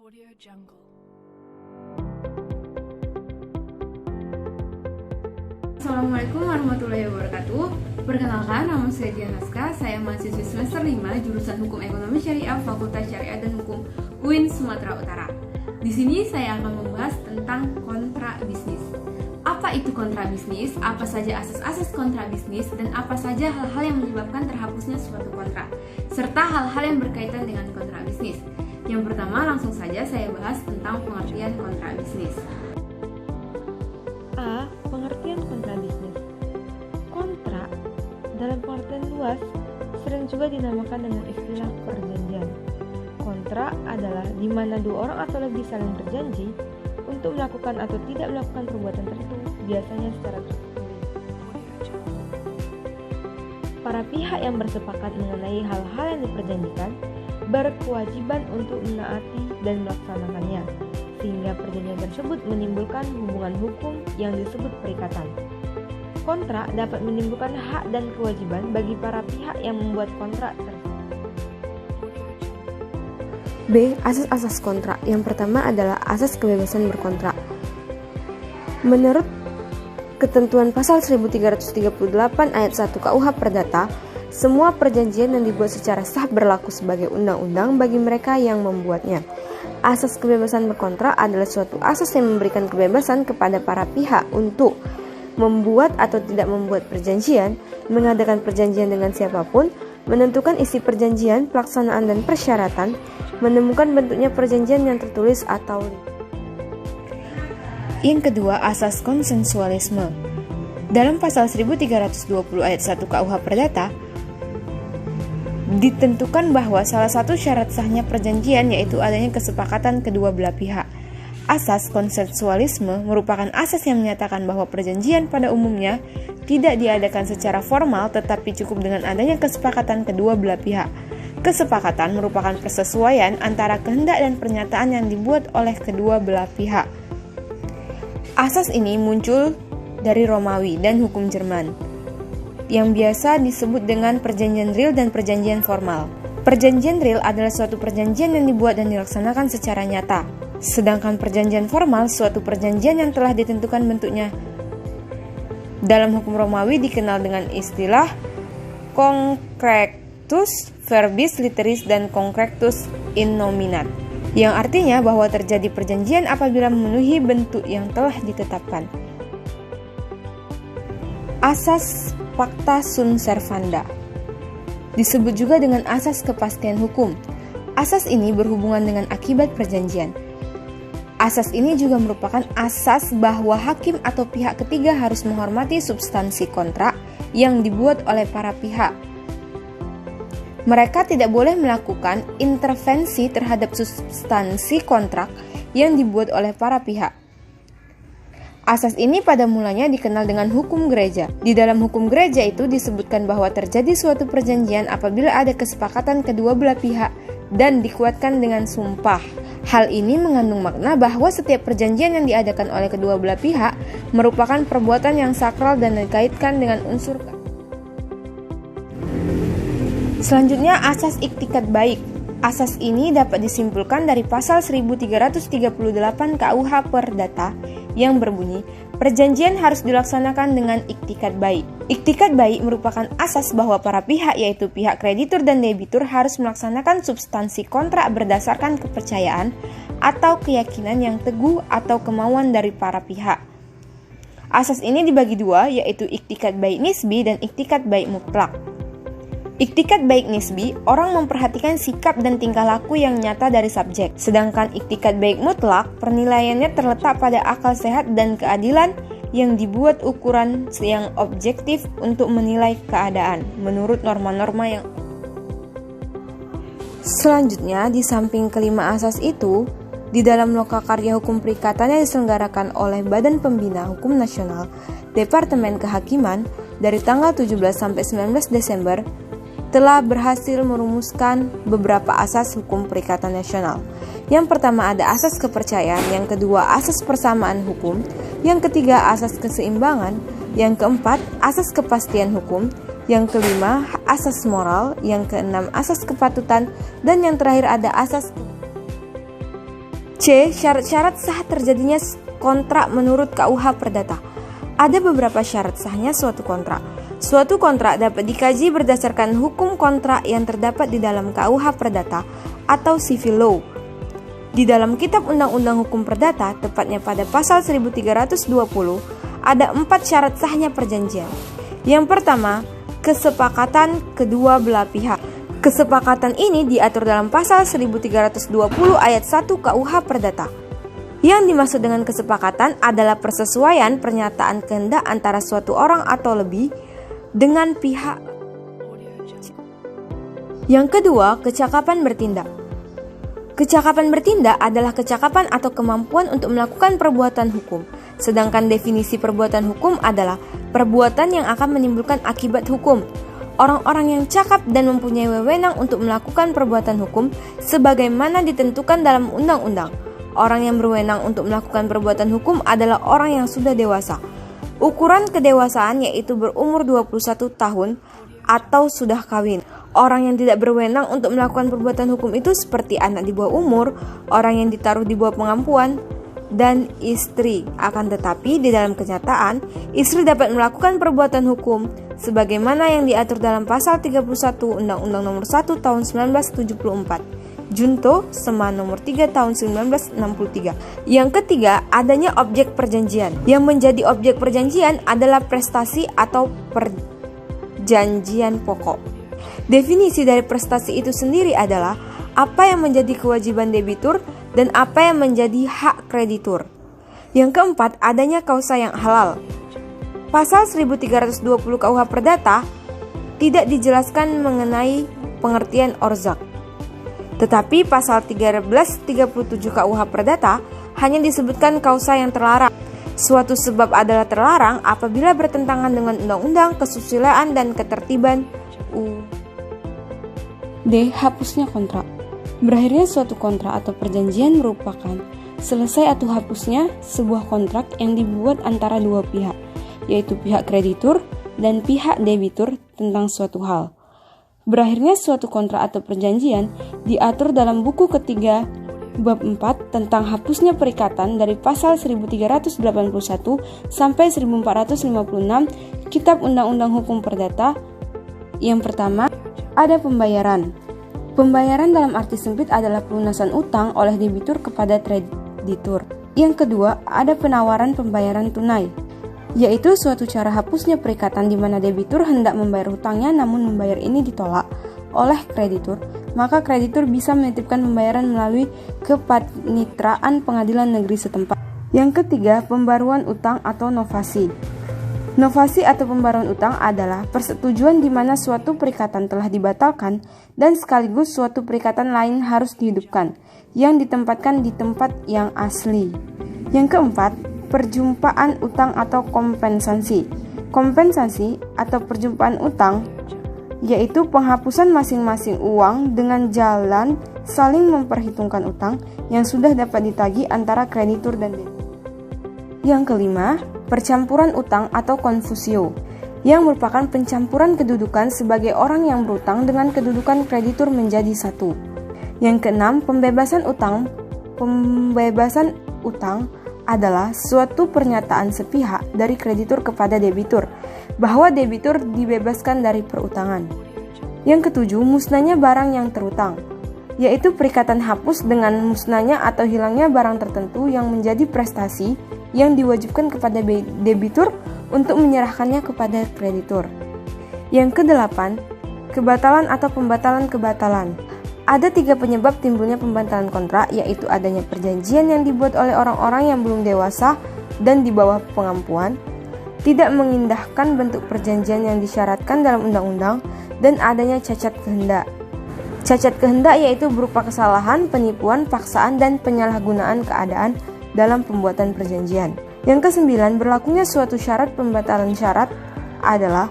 Audio Jungle. Assalamualaikum warahmatullahi wabarakatuh. Perkenalkan, nama saya Diana Naska. Saya mahasiswi semester 5 jurusan Hukum Ekonomi Syariah Fakultas Syariah dan Hukum UIN Sumatera Utara. Di sini saya akan membahas tentang kontra bisnis. Apa itu kontra bisnis? Apa saja asas-asas kontra bisnis dan apa saja hal-hal yang menyebabkan terhapusnya suatu kontrak, serta hal-hal yang berkaitan dengan kontra bisnis. Yang pertama, langsung saja saya bahas tentang pengertian kontra bisnis. A. Pengertian kontra bisnis. Kontra dalam pengertian luas sering juga dinamakan dengan istilah perjanjian. Kontra adalah di mana dua orang atau lebih saling berjanji untuk melakukan atau tidak melakukan perbuatan tertentu, biasanya secara tertulis. Para pihak yang bersepakat mengenai hal-hal yang diperjanjikan berkewajiban untuk menaati dan melaksanakannya, sehingga perjanjian tersebut menimbulkan hubungan hukum yang disebut perikatan. Kontrak dapat menimbulkan hak dan kewajiban bagi para pihak yang membuat kontrak tersebut. B. Asas-asas kontrak. Yang pertama adalah asas kebebasan berkontrak. Menurut ketentuan pasal 1338 ayat 1 KUH Perdata, semua perjanjian yang dibuat secara sah berlaku sebagai undang-undang bagi mereka yang membuatnya. Asas kebebasan berkontrak adalah suatu asas yang memberikan kebebasan kepada para pihak untuk membuat atau tidak membuat perjanjian, mengadakan perjanjian dengan siapapun, menentukan isi perjanjian, pelaksanaan dan persyaratan, menemukan bentuknya perjanjian yang tertulis atau. Yang kedua, asas konsensualisme. Dalam pasal 1320 ayat 1 KUH Perdata, ditentukan bahwa salah satu syarat sahnya perjanjian yaitu adanya kesepakatan kedua belah pihak. Asas konsensualisme merupakan asas yang menyatakan bahwa perjanjian pada umumnya tidak diadakan secara formal tetapi cukup dengan adanya kesepakatan kedua belah pihak. Kesepakatan merupakan persesuaian antara kehendak dan pernyataan yang dibuat oleh kedua belah pihak. Asas ini muncul dari Romawi dan hukum Jerman, yang biasa disebut dengan perjanjian real dan perjanjian formal. Perjanjian real adalah suatu perjanjian yang dibuat dan dilaksanakan secara nyata, sedangkan perjanjian formal suatu perjanjian yang telah ditentukan bentuknya. Dalam hukum Romawi dikenal dengan istilah concretus verbis literis dan concretus in nominat, yang artinya bahwa terjadi perjanjian apabila memenuhi bentuk yang telah ditetapkan. Asas Pacta sunt servanda disebut juga dengan asas kepastian hukum. Asas ini berhubungan dengan akibat perjanjian. Asas ini juga merupakan asas bahwa hakim atau pihak ketiga harus menghormati substansi kontrak yang dibuat oleh para pihak. Mereka tidak boleh melakukan intervensi terhadap substansi kontrak yang dibuat oleh para pihak. Asas ini pada mulanya dikenal dengan hukum gereja. Di dalam hukum gereja itu disebutkan bahwa terjadi suatu perjanjian apabila ada kesepakatan kedua belah pihak dan dikuatkan dengan sumpah. Hal ini mengandung makna bahwa setiap perjanjian yang diadakan oleh kedua belah pihak merupakan perbuatan yang sakral dan dikaitkan dengan unsur. Selanjutnya, asas iktikat baik. Asas ini dapat disimpulkan dari pasal 1338 KUH Perdata yang berbunyi, perjanjian harus dilaksanakan dengan iktikat baik. Iktikat baik merupakan asas bahwa para pihak yaitu pihak kreditur dan debitur harus melaksanakan substansi kontrak berdasarkan kepercayaan atau keyakinan yang teguh atau kemauan dari para pihak. Asas ini dibagi dua, yaitu iktikat baik nisbi dan iktikat baik mutlak. Iktikat baik nisbi, orang memperhatikan sikap dan tingkah laku yang nyata dari subjek. Sedangkan iktikat baik mutlak, penilaiannya terletak pada akal sehat dan keadilan yang dibuat ukuran yang objektif untuk menilai keadaan menurut norma-norma yang. Selanjutnya, di samping kelima asas itu, di dalam lokakarya hukum perikatan yang diselenggarakan oleh Badan Pembina Hukum Nasional, Departemen Kehakiman dari tanggal 17 sampai 19 Desember telah berhasil merumuskan beberapa asas hukum perikatan nasional. Yang pertama ada asas kepercayaan, yang kedua asas persamaan hukum, yang ketiga asas keseimbangan, yang keempat asas kepastian hukum, yang kelima asas moral, yang keenam asas kepatutan, dan yang terakhir ada asas. C. Syarat-syarat sah terjadinya kontrak menurut KUH Perdata. Ada beberapa syarat sahnya suatu kontrak. Suatu kontrak dapat dikaji berdasarkan hukum kontrak yang terdapat di dalam KUH Perdata atau Civil Law. Di dalam Kitab Undang-Undang Hukum Perdata, tepatnya pada pasal 1320, ada 4 syarat sahnya perjanjian. Yang pertama, kesepakatan kedua belah pihak. Kesepakatan ini diatur dalam pasal 1320 ayat 1 KUH Perdata. Yang dimaksud dengan kesepakatan adalah persesuaian pernyataan kehendak antara suatu orang atau lebih dengan pihak. Yang kedua, kecakapan bertindak. Kecakapan bertindak adalah kecakapan atau kemampuan untuk melakukan perbuatan hukum. Sedangkan definisi perbuatan hukum adalah perbuatan yang akan menimbulkan akibat hukum. Orang-orang yang cakap dan mempunyai wewenang untuk melakukan perbuatan hukum sebagaimana ditentukan dalam undang-undang. Orang yang berwenang untuk melakukan perbuatan hukum adalah orang yang sudah dewasa. Ukuran kedewasaan yaitu berumur 21 tahun atau sudah kawin. Orang yang tidak berwenang untuk melakukan perbuatan hukum itu seperti anak di bawah umur, orang yang ditaruh di bawah pengampuan, dan istri. Akan tetapi di dalam kenyataan, istri dapat melakukan perbuatan hukum sebagaimana yang diatur dalam pasal 31 Undang-Undang Nomor 1 Tahun 1974. Junto Seman Nomor 3 Tahun 1963. Yang ketiga, adanya objek perjanjian. Yang menjadi objek perjanjian adalah prestasi atau perjanjian pokok. Definisi dari prestasi itu sendiri adalah apa yang menjadi kewajiban debitur dan apa yang menjadi hak kreditur. Yang keempat, adanya kausa yang halal. Pasal 1320 KUH Perdata tidak dijelaskan mengenai pengertian orzak. Tetapi pasal 1337 KUH Perdata hanya disebutkan kausa yang terlarang. Suatu sebab adalah terlarang apabila bertentangan dengan undang-undang, kesusilaan, dan ketertiban. D. Hapusnya kontrak. Berakhirnya suatu kontrak atau perjanjian merupakan selesai atau hapusnya sebuah kontrak yang dibuat antara dua pihak, yaitu pihak kreditur dan pihak debitur tentang suatu hal. Berakhirnya suatu kontrak atau perjanjian diatur dalam buku ketiga bab 4 tentang hapusnya perikatan dari pasal 1381 sampai 1456 Kitab Undang-Undang Hukum Perdata. Yang pertama, ada pembayaran. Pembayaran dalam arti sempit adalah pelunasan utang oleh debitur kepada kreditur. Yang kedua, ada penawaran pembayaran tunai, yaitu suatu cara hapusnya perikatan di mana debitur hendak membayar hutangnya namun membayar ini ditolak oleh kreditur, maka kreditur bisa menitipkan pembayaran melalui kepanitraan pengadilan negeri setempat. Yang ketiga, pembaruan utang atau novasi. Novasi atau pembaruan utang adalah persetujuan di mana suatu perikatan telah dibatalkan dan sekaligus suatu perikatan lain harus dihidupkan yang ditempatkan di tempat yang asli. Yang keempat, perjumpaan utang atau kompensasi. Kompensasi atau perjumpaan utang yaitu penghapusan masing-masing uang dengan jalan saling memperhitungkan utang yang sudah dapat ditagih antara kreditur dan debitur. Yang kelima, percampuran utang atau confusio, yang merupakan pencampuran kedudukan sebagai orang yang berutang dengan kedudukan kreditur menjadi satu. Yang keenam, pembebasan utang. Pembebasan utang adalah suatu pernyataan sepihak dari kreditur kepada debitur bahwa debitur dibebaskan dari perutangan. Yang ketujuh, musnahnya barang yang terutang, yaitu perikatan hapus dengan musnahnya atau hilangnya barang tertentu yang menjadi prestasi yang diwajibkan kepada debitur untuk menyerahkannya kepada kreditur. Yang kedelapan, kebatalan atau pembatalan kebatalan. Ada 3 penyebab timbulnya pembatalan kontrak, yaitu adanya perjanjian yang dibuat oleh orang-orang yang belum dewasa dan di bawah pengampuan, tidak mengindahkan bentuk perjanjian yang disyaratkan dalam undang-undang, dan adanya cacat kehendak. Cacat kehendak yaitu berupa kesalahan, penipuan, paksaan, dan penyalahgunaan keadaan dalam pembuatan perjanjian. Yang kesembilan, berlakunya suatu syarat pembatalan syarat adalah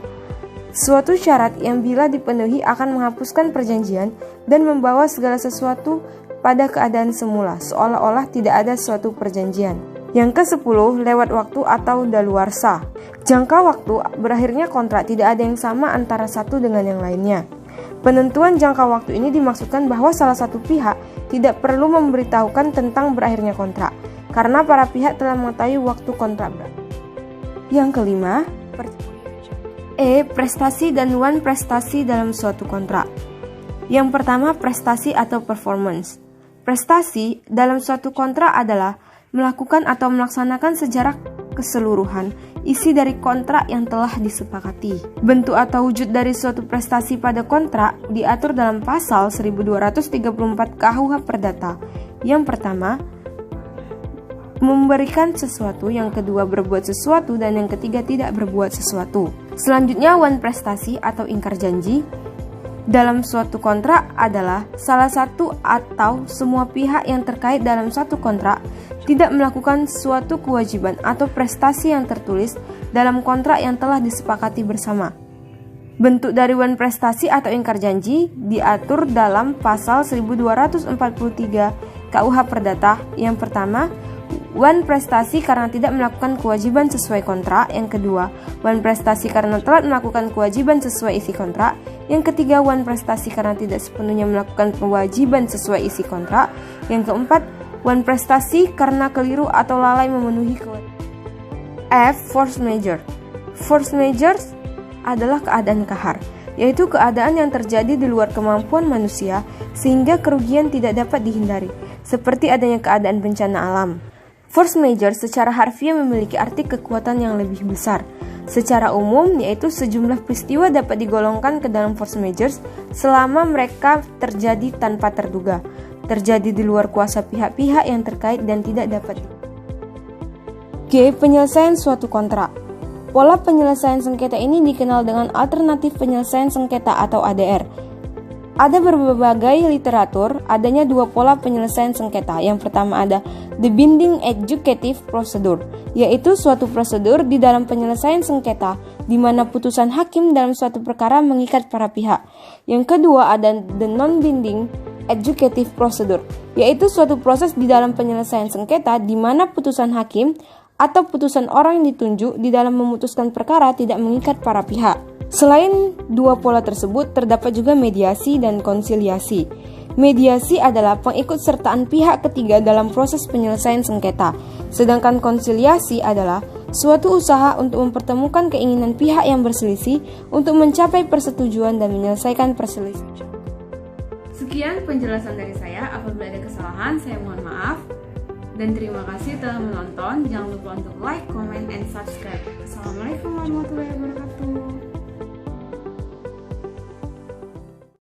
suatu syarat yang bila dipenuhi akan menghapuskan perjanjian dan membawa segala sesuatu pada keadaan semula, seolah-olah tidak ada suatu perjanjian. Yang ke-10, lewat waktu atau daluarsa. Jangka waktu berakhirnya kontrak tidak ada yang sama antara satu dengan yang lainnya. Penentuan jangka waktu ini dimaksudkan bahwa salah satu pihak tidak perlu memberitahukan tentang berakhirnya kontrak, karena para pihak telah mengetahui waktu kontrak berakhir. Yang kelima, prestasi dan wan prestasi dalam suatu kontrak. Yang pertama, prestasi atau performance. Prestasi dalam suatu kontrak adalah melakukan atau melaksanakan secara keseluruhan isi dari kontrak yang telah disepakati. Bentuk atau wujud dari suatu prestasi pada kontrak diatur dalam pasal 1234 KUH Perdata. Yang pertama, memberikan sesuatu, yang kedua berbuat sesuatu, dan yang ketiga tidak berbuat sesuatu. Selanjutnya, wan prestasi atau ingkar janji dalam suatu kontrak adalah salah satu atau semua pihak yang terkait dalam satu kontrak tidak melakukan suatu kewajiban atau prestasi yang tertulis dalam kontrak yang telah disepakati bersama. Bentuk dari wan prestasi atau ingkar janji diatur dalam pasal 1243 KUH Perdata. Yang pertama, wan prestasi karena tidak melakukan kewajiban sesuai kontrak. Yang kedua, wan prestasi karena telah melakukan kewajiban sesuai isi kontrak. Yang ketiga, wan prestasi karena tidak sepenuhnya melakukan kewajiban sesuai isi kontrak. Yang keempat, wan prestasi karena keliru atau lalai memenuhi kewajiban. Force majeure. Force majeure adalah keadaan kahar, yaitu keadaan yang terjadi di luar kemampuan manusia sehingga kerugian tidak dapat dihindari, seperti adanya keadaan bencana alam. Force majeure secara harfiah memiliki arti kekuatan yang lebih besar. Secara umum, yaitu sejumlah peristiwa dapat digolongkan ke dalam force majeure selama mereka terjadi tanpa terduga, terjadi di luar kuasa pihak-pihak yang terkait dan tidak dapat. Penyelesaian suatu kontrak. Pola penyelesaian sengketa ini dikenal dengan alternatif penyelesaian sengketa atau ADR. Ada berbagai literatur adanya dua pola penyelesaian sengketa. Yang pertama ada the binding adjudicative procedure, yaitu suatu prosedur di dalam penyelesaian sengketa di mana putusan hakim dalam suatu perkara mengikat para pihak. Yang kedua ada the non-binding adjudicative procedure, yaitu suatu proses di dalam penyelesaian sengketa di mana putusan hakim atau putusan orang yang ditunjuk di dalam memutuskan perkara tidak mengikat para pihak. Selain dua pola tersebut, terdapat juga mediasi dan konsiliasi. Mediasi adalah pengikutsertaan pihak ketiga dalam proses penyelesaian sengketa, sedangkan konsiliasi adalah suatu usaha untuk mempertemukan keinginan pihak yang berselisih untuk mencapai persetujuan dan menyelesaikan perselisihan. Sekian penjelasan dari saya. Apabila ada kesalahan, saya mohon maaf. Dan terima kasih telah menonton. Jangan lupa untuk like, comment, and subscribe. Assalamualaikum warahmatullahi wabarakatuh.